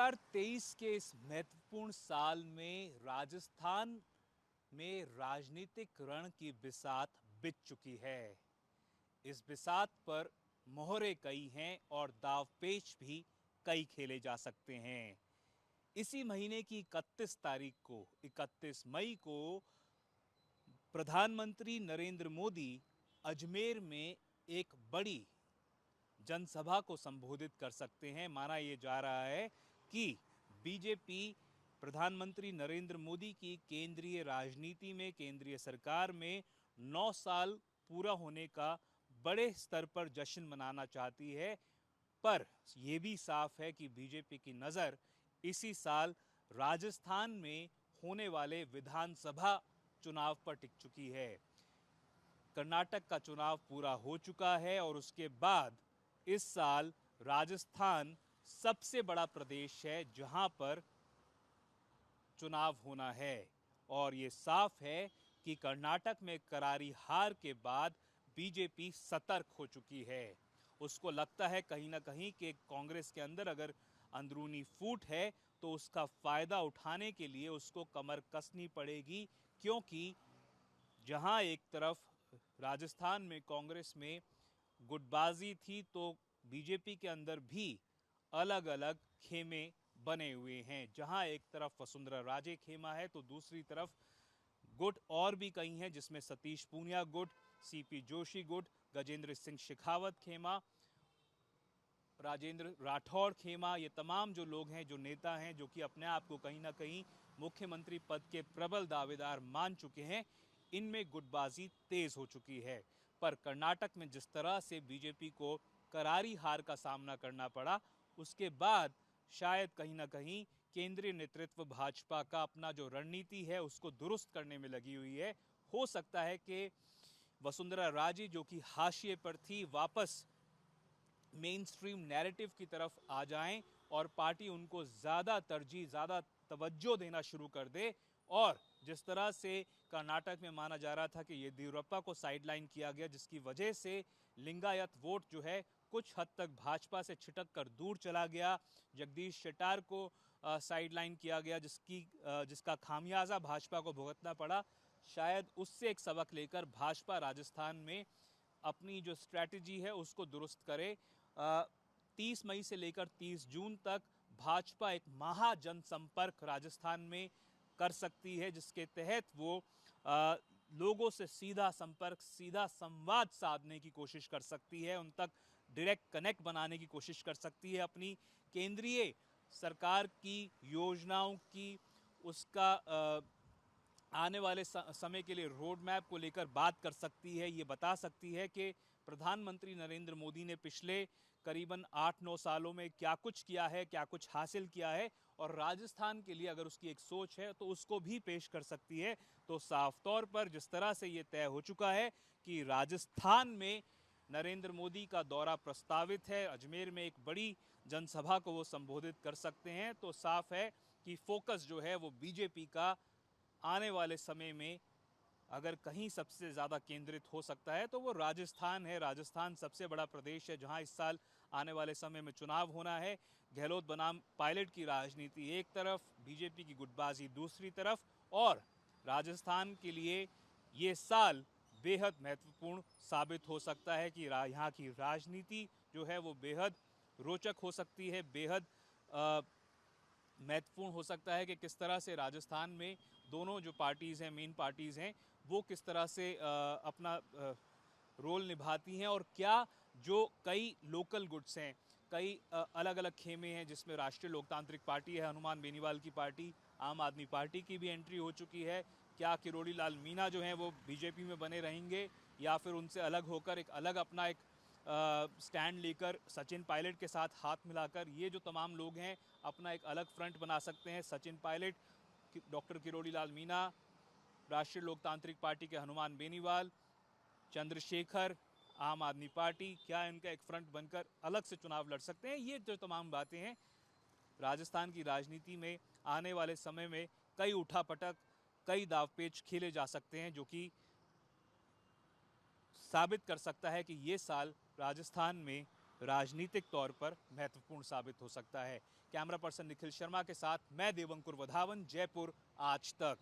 2023 के इस महत्वपूर्ण साल में राजस्थान में राजनीतिक रण की बिसात बिछ चुकी है। इस बिसात पर मोहरे कई हैं और दावपेच भी कई खेले जा सकते हैं। इसी महीने की 31 मई को प्रधानमंत्री नरेंद्र मोदी अजमेर में एक बड़ी जनसभा को संबोधित कर सकते हैं। माना यह जा रहा है कि बीजेपी प्रधानमंत्री नरेंद्र मोदी की केंद्रीय राजनीति में, केंद्रीय सरकार में 9 साल पूरा होने का बड़े स्तर पर जश्न मनाना चाहती है। पर यह भी साफ है कि बीजेपी की नज़र इसी साल राजस्थान में होने वाले विधानसभा चुनाव पर टिक चुकी है। कर्नाटक का चुनाव पूरा हो चुका है और उसके बाद इस साल राजस्थान सबसे बड़ा प्रदेश है जहां पर चुनाव होना है। और ये साफ है कि कर्नाटक में करारी हार के बाद बीजेपी सतर्क हो चुकी है। उसको लगता है कहीं ना कहीं कि कांग्रेस के अंदर अगर अंदरूनी फूट है तो उसका फायदा उठाने के लिए उसको कमर कसनी पड़ेगी, क्योंकि जहां एक तरफ राजस्थान में कांग्रेस में गुटबाजी थी तो बीजेपी के अंदर भी अलग अलग खेमे बने हुए हैं। जहां एक तरफ वसुंधरा राजे खेमा है तो दूसरी तरफ गुट और भी कई हैं, जिसमें सतीश पूनिया गुट, सीपी जोशी गुट, गजेंद्र सिंह शेखावत खेमा, राजेंद्र राठौड़ खेमा। ये तमाम जो लोग हैं, जो नेता हैं, जो कि अपने आप को कहीं ना कहीं मुख्यमंत्री पद के प्रबल दावेदार मान चुके हैं, इनमें गुटबाजी तेज हो चुकी है। पर कर्नाटक में जिस तरह से बीजेपी को करारी हार का सामना करना पड़ा, उसके बाद शायद कहीं ना कहीं केंद्रीय नेतृत्व भाजपा का अपना जो रणनीति है उसको दुरुस्त करने में लगी हुई है। हो सकता है कि वसुंधरा राजे, जो कि हाशिए पर थी, वापस मेन स्ट्रीम नैरेटिव की तरफ आ जाएं और पार्टी उनको ज़्यादा तरजीह, ज़्यादा तवज्जो देना शुरू कर दे। और जिस तरह से कर्नाटक में माना जा रहा था कि येदियुरप्पा को साइडलाइन किया गया, जिसकी वजह से लिंगायत वोट जो है कुछ हद तक भाजपा से छिटक कर दूर चला गया, जगदीश शेट्टार को साइडलाइन किया गया, जिसका खामियाजा भाजपा को भुगतना पड़ा। शायद उससे एक सबक लेकर भाजपा राजस्थान में अपनी जो स्ट्रैटेजी है उसको दुरुस्त करे। 30 मई से लेकर 30 जून तक भाजपा एक महाजनसंपर्क राजस्थान में कर सकती है, जिसके तहत वो लोगों से सीधा संपर्क, सीधा संवाद साधने की कोशिश कर सकती है, उन तक डायरेक्ट कनेक्ट बनाने की कोशिश कर सकती है, अपनी केंद्रीय सरकार की योजनाओं की, उसका आने वाले समय के लिए रोड मैप को लेकर बात कर सकती है। ये बता सकती है कि प्रधानमंत्री नरेंद्र मोदी ने पिछले करीबन 8-9 सालों में क्या कुछ किया है, क्या कुछ हासिल किया है, और राजस्थान के लिए अगर उसकी एक सोच है तो उसको भी पेश कर सकती है। तो साफ तौर पर जिस तरह से ये तय हो चुका है कि राजस्थान में नरेंद्र मोदी का दौरा प्रस्तावित है, अजमेर में एक बड़ी जनसभा को वो संबोधित कर सकते हैं, तो साफ है कि फोकस जो है वो बीजेपी का आने वाले समय में अगर कहीं सबसे ज़्यादा केंद्रित हो सकता है तो वो राजस्थान है। राजस्थान सबसे बड़ा प्रदेश है जहां इस साल आने वाले समय में चुनाव होना है। गहलोत बनाम पायलट की राजनीति एक तरफ, बीजेपी की गुटबाजी दूसरी तरफ, और राजस्थान के लिए ये साल बेहद महत्वपूर्ण साबित हो सकता है कि यहाँ की राजनीति जो है वो बेहद रोचक हो सकती है, बेहद महत्वपूर्ण हो सकता है कि किस तरह से राजस्थान में दोनों जो पार्टीज़ हैं, मेन पार्टीज़ हैं, वो किस तरह से अपना रोल निभाती हैं, और क्या जो कई लोकल गुट्स हैं, कई अलग अलग खेमे हैं, जिसमें राष्ट्रीय लोकतांत्रिक पार्टी है, हनुमान बेनीवाल की पार्टी, आम आदमी पार्टी की भी एंट्री हो चुकी है। क्या किरोड़ी लाल मीणा जो हैं वो बीजेपी में बने रहेंगे या फिर उनसे अलग होकर एक अलग अपना एक स्टैंड लेकर सचिन पायलट के साथ हाथ मिलाकर ये जो तमाम लोग हैं अपना एक अलग फ्रंट बना सकते हैं। सचिन पायलट, डॉक्टर किरोड़ी लाल मीणा, राष्ट्रीय लोकतांत्रिक पार्टी के हनुमान बेनीवाल, चंद्रशेखर, आम आदमी पार्टी, क्या इनका एक फ्रंट बनकर अलग से चुनाव लड़ सकते हैं? ये जो तमाम बातें हैं राजस्थान की राजनीति में आने वाले समय में कई उठापटक, कई दावपेच खेले जा सकते हैं, जो कि साबित कर सकता है कि ये साल राजस्थान में राजनीतिक तौर पर महत्वपूर्ण साबित हो सकता है। कैमरा पर्सन निखिल शर्मा के साथ मैं देवंकुर वधावन, जयपुर आज तक।